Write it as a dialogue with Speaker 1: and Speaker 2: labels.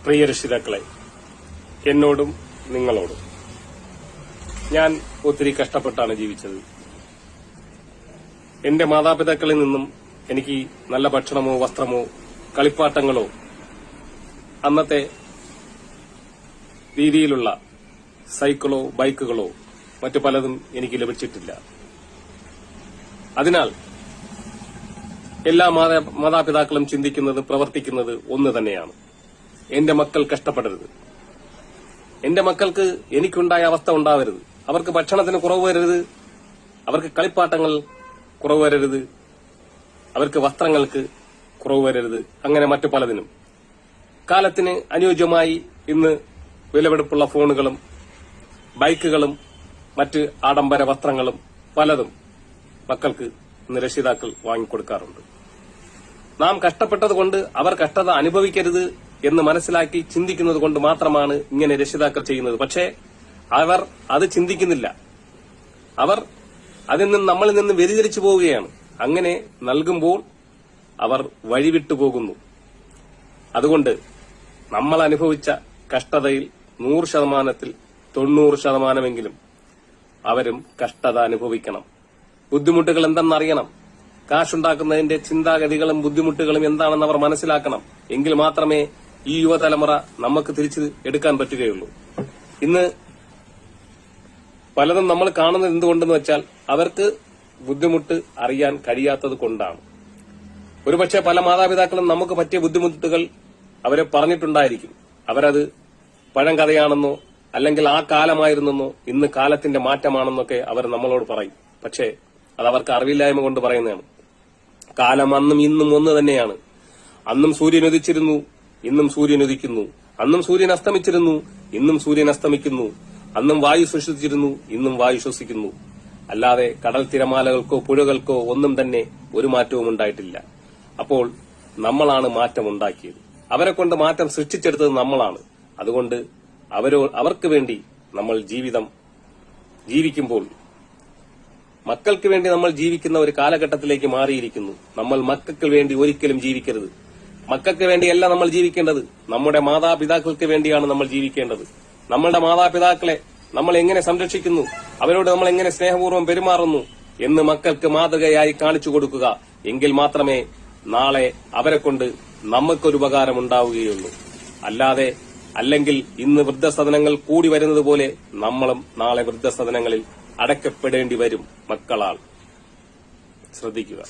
Speaker 1: പ്രിയ രക്ഷിതാക്കളെ, എന്നോടും നിങ്ങളോടും ഞാൻ ഒത്തിരി കഷ്ടപ്പെട്ടാണ് ജീവിച്ചത്. എന്റെ മാതാപിതാക്കളിൽ നിന്നും എനിക്ക് നല്ല ഭക്ഷണമോ വസ്ത്രമോ കളിപ്പാട്ടങ്ങളോ അന്നത്തെ രീതിയിലുള്ള സൈക്കിളോ ബൈക്കുകളോ മറ്റു പലതും എനിക്ക് ലഭിച്ചിട്ടില്ല. അതിനാൽ എല്ലാ മാതാപിതാക്കളും ചിന്തിക്കുന്നത് പ്രവർത്തിക്കുന്നത് ഒന്ന് തന്നെയാണ്: എന്റെ മക്കൾ കഷ്ടപ്പെടരുത്, എന്റെ മക്കൾക്ക് എനിക്കുണ്ടായ അവസ്ഥ ഉണ്ടാവരുത്, അവർക്ക് ഭക്ഷണത്തിന് കുറവ് വരരുത്, അവർക്ക് കളിപ്പാട്ടങ്ങൾ കുറവ് വരരുത്, അവർക്ക് വസ്ത്രങ്ങൾക്ക് കുറവ് വരരുത്, അങ്ങനെ മറ്റു പലതിനും. കാലത്തിന് അനുയോജ്യമായി ഇന്ന് വിലപിടിപ്പുള്ള ഫോണുകളും ബൈക്കുകളും മറ്റ് ആഡംബര വസ്ത്രങ്ങളും പലതും മക്കൾക്ക് ഇന്ന് രക്ഷിതാക്കൾ വാങ്ങിക്കൊടുക്കാറുണ്ട്. നാം കഷ്ടപ്പെട്ടതുകൊണ്ട് അവർ കഷ്ടത അനുഭവിക്കരുത് എന്ന് മനസ്സിലാക്കി ചിന്തിക്കുന്നത് കൊണ്ട് മാത്രമാണ് ഇങ്ങനെ രക്ഷിതാക്കൾ ചെയ്യുന്നത്. പക്ഷേ അവർ അത് ചിന്തിക്കുന്നില്ല. അവർ അതിൽ നിന്ന് നമ്മളിൽ നിന്ന് വ്യതിചലിച്ചു പോവുകയാണ്. അങ്ങനെ നൽകുമ്പോൾ അവർ വഴിവിട്ടു പോകുന്നു. അതുകൊണ്ട് നമ്മൾ അനുഭവിച്ച കഷ്ടതയിൽ 100%-ത്തിൽ 90%-മെങ്കിലും അവരും കഷ്ടത അനുഭവിക്കണം. ബുദ്ധിമുട്ടുകൾ എന്തെന്നറിയണം. കാശുണ്ടാക്കുന്നതിന്റെ ചിന്താഗതികളും ബുദ്ധിമുട്ടുകളും എന്താണെന്ന് അവർ മനസ്സിലാക്കണം. എങ്കിൽ മാത്രമേ ഈ യുവതലമുറ നമുക്ക് തിരിച്ചു എടുക്കാൻ പറ്റുകയുള്ളൂ. ഇന്ന് പലതും നമ്മൾ കാണുന്നത് എന്തുകൊണ്ടെന്ന് വെച്ചാൽ അവർക്ക് ബുദ്ധിമുട്ട് അറിയാൻ കഴിയാത്തത് കൊണ്ടാണ്. ഒരുപക്ഷെ പല മാതാപിതാക്കളും നമുക്ക് പറ്റിയ ബുദ്ധിമുട്ടുകൾ അവരെ പറഞ്ഞിട്ടുണ്ടായിരിക്കും. അവരത് പഴങ്കഥയാണെന്നോ അല്ലെങ്കിൽ ആ കാലമായിരുന്നെന്നോ ഇന്ന് കാലത്തിന്റെ മാറ്റമാണെന്നൊക്കെ അവർ നമ്മളോട് പറയും. പക്ഷേ അത് അവർക്ക് അറിവില്ലായ്മ കൊണ്ട് പറയുന്നതാണ്. കാലം അന്നും ഇന്നും ഒന്ന് തന്നെയാണ്. അന്നും സൂര്യൻ ഉദിച്ചിരുന്നു, ഇന്നും സൂര്യൻ ഉദിക്കുന്നു. അന്നും സൂര്യൻ അസ്തമിച്ചിരുന്നു, ഇന്നും സൂര്യൻ അസ്തമിക്കുന്നു. അന്നും വായു ശ്വസിച്ചിരുന്നു, ഇന്നും വായു ശ്വസിക്കുന്നു. അല്ലാതെ കടൽ തിരമാലകൾക്കോ പുഴകൾക്കോ ഒന്നും തന്നെ ഒരു മാറ്റവും ഉണ്ടായിട്ടില്ല. അപ്പോൾ നമ്മളാണ് മാറ്റം ഉണ്ടാക്കിയത്. അവരെ കൊണ്ട് മാറ്റം സൃഷ്ടിച്ചെടുത്തത് നമ്മളാണ്. അതുകൊണ്ട് അവർക്ക് വേണ്ടി നമ്മൾ ജീവിക്കുമ്പോൾ മക്കൾക്ക് വേണ്ടി നമ്മൾ ജീവിക്കുന്ന ഒരു കാലഘട്ടത്തിലേക്ക് മാറിയിരിക്കുന്നു. നമ്മൾ മക്കൾക്ക് വേണ്ടി ഒരിക്കലും ജീവിക്കരുത്. മക്കൾക്ക് വേണ്ടിയല്ല നമ്മൾ ജീവിക്കേണ്ടത്, നമ്മുടെ മാതാപിതാക്കൾക്ക് വേണ്ടിയാണ് നമ്മൾ ജീവിക്കേണ്ടത്. നമ്മളുടെ മാതാപിതാക്കളെ നമ്മൾ എങ്ങനെ സംരക്ഷിക്കുന്നു, അവരോട് നമ്മൾ എങ്ങനെ സ്നേഹപൂർവ്വം പെരുമാറുന്നു എന്ന് മക്കൾക്ക് മാതൃകയായി കാണിച്ചു കൊടുക്കുക. എങ്കിൽ മാത്രമേ നാളെ അവരെ കൊണ്ട് നമുക്കൊരു ഉപകാരം ഉണ്ടാവുകയുള്ളൂ. അല്ലെങ്കിൽ ഇന്ന് വൃദ്ധസദനങ്ങൾ കൂടി വരുന്നത് പോലെ നമ്മളും നാളെ വൃദ്ധസദനങ്ങളിൽ അടയ്ക്കപ്പെടേണ്ടി വരും മക്കളാൽ. ശ്രദ്ധിക്കുക.